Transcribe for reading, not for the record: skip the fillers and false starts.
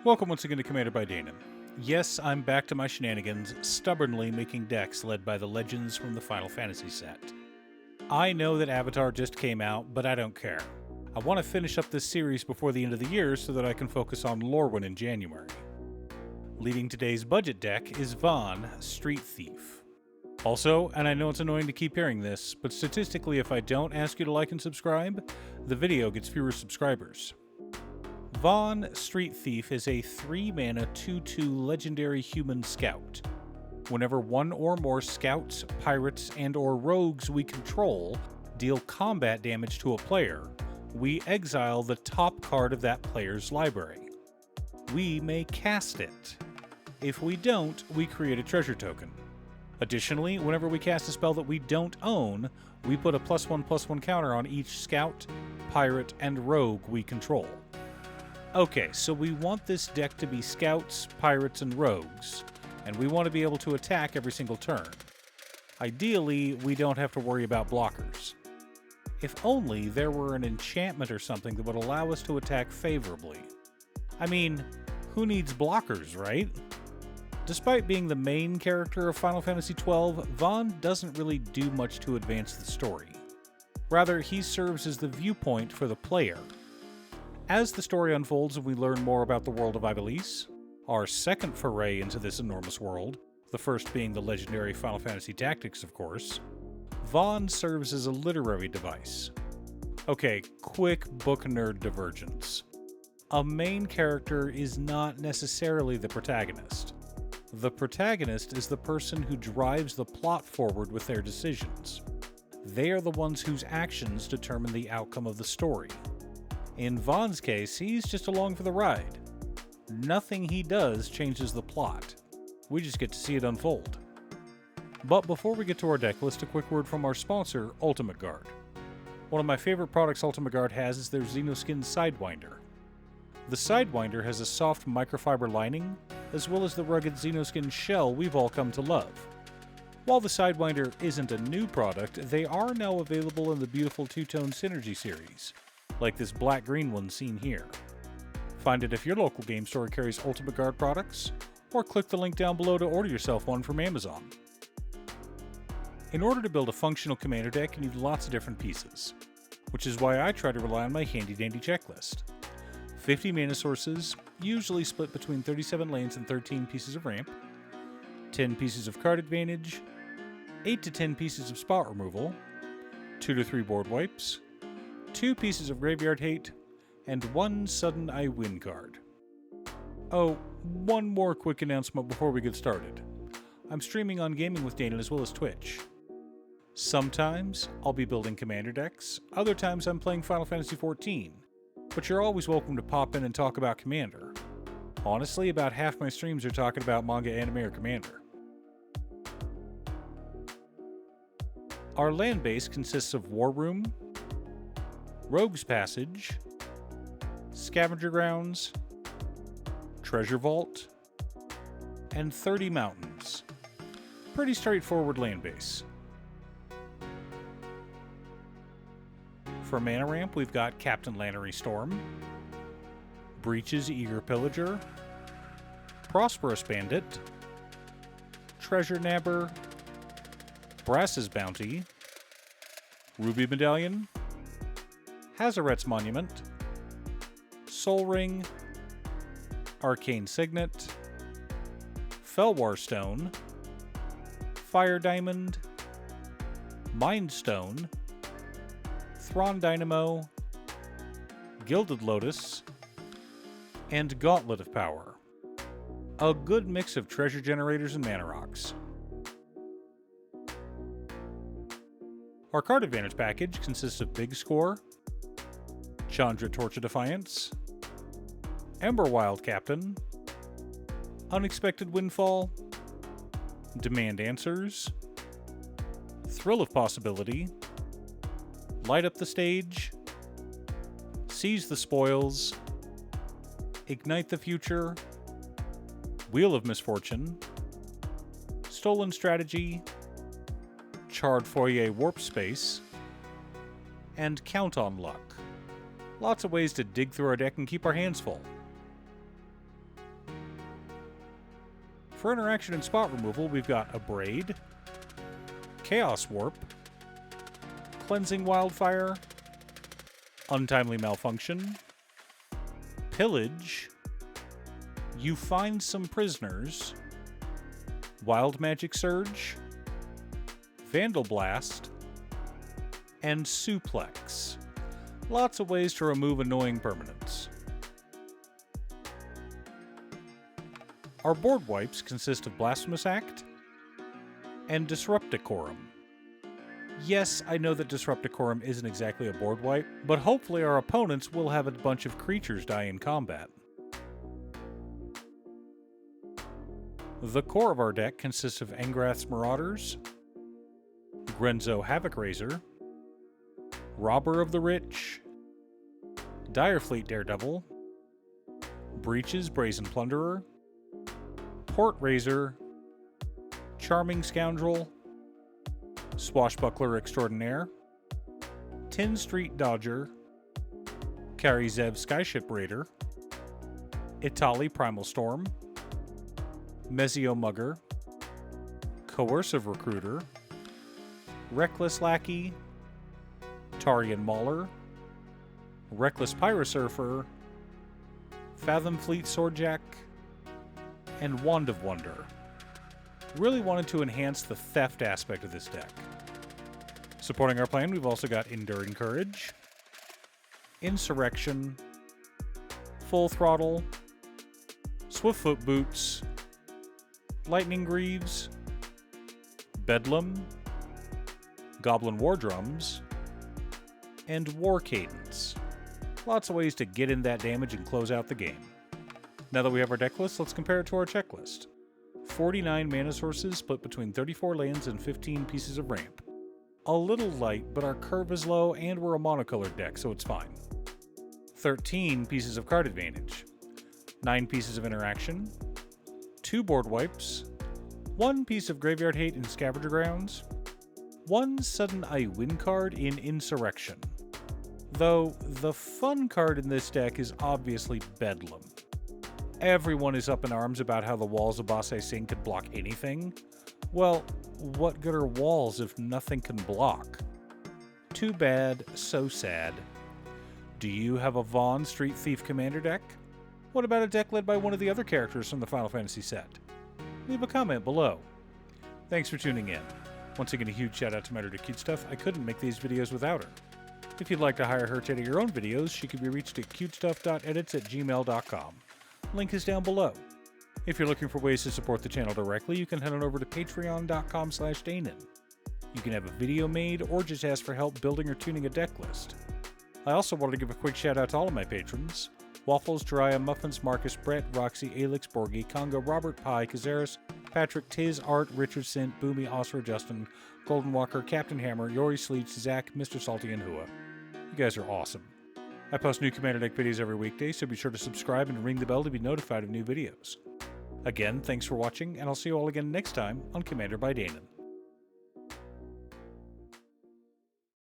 Welcome once again to Commander by Danon. Yes, I'm back to my shenanigans, stubbornly making decks led by the legends from the Final Fantasy set. I know that Avatar just came out, but I don't care. I want to finish up this series before the end of the year so that I can focus on Lorwyn in January. Leading today's budget deck is Vaan, Street Thief. Also, and I know it's annoying to keep hearing this, but statistically if I don't ask you to like and subscribe, the video gets fewer subscribers. Vaan, Street Thief is a 3-mana 2/2 legendary human scout. Whenever one or more scouts, pirates, and/or rogues we control deal combat damage to a player, we exile the top card of that player's library. We may cast it. If we don't, we create a treasure token. Additionally, whenever we cast a spell that we don't own, we put a +1/+1 counter on each scout, pirate, and rogue we control. Okay, so we want this deck to be scouts, pirates, and rogues, and we want to be able to attack every single turn. Ideally, we don't have to worry about blockers. If only there were an enchantment or something that would allow us to attack favorably. I mean, who needs blockers, right? Despite being the main character of Final Fantasy XII, Vaan doesn't really do much to advance the story. Rather, he serves as the viewpoint for the player. As the story unfolds and we learn more about the world of Ivalice, our second foray into this enormous world, the first being the legendary Final Fantasy Tactics, of course, Vaan serves as a literary device. Okay, quick book nerd divergence. A main character is not necessarily the protagonist. The protagonist is the person who drives the plot forward with their decisions. They are the ones whose actions determine the outcome of the story. In Vaan's case, he's just along for the ride. Nothing he does changes the plot. We just get to see it unfold. But before we get to our deck list, a quick word from our sponsor, Ultimate Guard. One of my favorite products Ultimate Guard has is their Xenoskin Sidewinder. The Sidewinder has a soft microfiber lining, as well as the rugged Xenoskin shell we've all come to love. While the Sidewinder isn't a new product, they are now available in the beautiful two-tone Synergy series, like this black-green one seen here. Find it if your local game store carries Ultimate Guard products, or click the link down below to order yourself one from Amazon. In order to build a functional commander deck, you need lots of different pieces, which is why I try to rely on my handy-dandy checklist. 50 mana sources, usually split between 37 lands and 13 pieces of ramp, 10 pieces of card advantage, 8 to 10 pieces of spot removal, 2 to 3 board wipes, 2 pieces of graveyard hate, and 1 sudden I win card. Oh, one more quick announcement before we get started. I'm streaming on Gaming with Danon as well as Twitch. Sometimes I'll be building commander decks, other times I'm playing Final Fantasy XIV, but you're always welcome to pop in and talk about Commander. Honestly, about half my streams are talking about manga, anime, or Commander. Our land base consists of War Room, Rogue's Passage, Scavenger Grounds, Treasure Vault, and 30 mountains. Pretty straightforward land base. For mana ramp, we've got Captain Lannery Storm, Breach's Eager Pillager, Prosperous Bandit, Treasure Nabber, Brass's Bounty, Ruby Medallion, Hazaret's Monument, Soul Ring, Arcane Signet, Felwar Stone, Fire Diamond, Mind Stone, Thrawn Dynamo, Gilded Lotus, and Gauntlet of Power. A good mix of treasure generators and mana rocks. Our card advantage package consists of Big Score, Chandra Torch of Defiance, Emberwild Captain, Unexpected Windfall, Demand Answers, Thrill of Possibility, Light Up the Stage, Seize the Spoils, Ignite the Future, Wheel of Misfortune, Stolen Strategy, Charred Foyer Warp Space, and Count on Luck. Lots of ways to dig through our deck and keep our hands full. For interaction and spot removal, we've got Abrade, Chaos Warp, Cleansing Wildfire, Untimely Malfunction, Pillage, You Find Some Prisoners, Wild Magic Surge, Vandal Blast, and Suplex. Lots of ways to remove annoying permanents. Our board wipes consist of Blasphemous Act and Disrupticorum. Yes, I know that Disrupticorum isn't exactly a board wipe, but hopefully our opponents will have a bunch of creatures die in combat. The core of our deck consists of Angrath's Marauders, Grenzo Havoc Raiser, Robber of the Rich, Direfleet Daredevil, Breaches Brazen Plunderer, Port Raiser, Charming Scoundrel, Swashbuckler Extraordinaire, Tin Street Dodger, Karizev Skyship Raider, Itali Primal Storm, Mezio Mugger, Coercive Recruiter, Reckless Lackey, Tarian Mauler, Reckless Pyrosurfer, Fathom Fleet Swordjack, and Wand of Wonder. Really wanted to enhance the theft aspect of this deck. Supporting our plan, we've also got Enduring Courage, Insurrection, Full Throttle, Swiftfoot Boots, Lightning Greaves, Bedlam, Goblin War Drums, and War Cadence. Lots of ways to get in that damage and close out the game. Now that we have our deck list, let's compare it to our checklist. 49 mana sources split between 34 lands and 15 pieces of ramp. A little light, but our curve is low and we're a monocolored deck, so it's fine. 13 pieces of card advantage, 9 pieces of interaction, 2 board wipes, 1 piece of graveyard hate in Scavenger Grounds, 1 sudden I win card in Insurrection. Though the fun card in this deck is obviously Bedlam. Everyone is up in arms about how the walls of Basai Singh could block anything. Well, what good are walls if nothing can block? Too bad, so sad. Do you have a Vaan Street Thief Commander deck? What about a deck led by one of the other characters from the Final Fantasy set? Leave a comment below. Thanks for tuning in. Once again, a huge shout out to my editor Cutestuff. I couldn't make these videos without her. If you'd like to hire her to edit your own videos, she can be reached at cutestuff.edits@gmail.com. Link is down below. If you're looking for ways to support the channel directly, you can head on over to patreon.com/Danon. You can have a video made or just ask for help building or tuning a deck list. I also wanted to give a quick shout out to all of my patrons: Waffles, Jiraiya, Muffins, Marcus, Brett, Roxy, Alix, Borgie, Congo, Robert, Pye, Kazaris, Patrick, Tiz, Art, Richard Sint, Boomy, Oscar, Justin, Golden Walker, Captain Hammer, Yori Sleech, Zach, Mr. Salty, and Hua. You guys are awesome. I post new Commander deck videos every weekday, so be sure to subscribe and ring the bell to be notified of new videos. Again, thanks for watching, and I'll see you all again next time on Commander by Danon.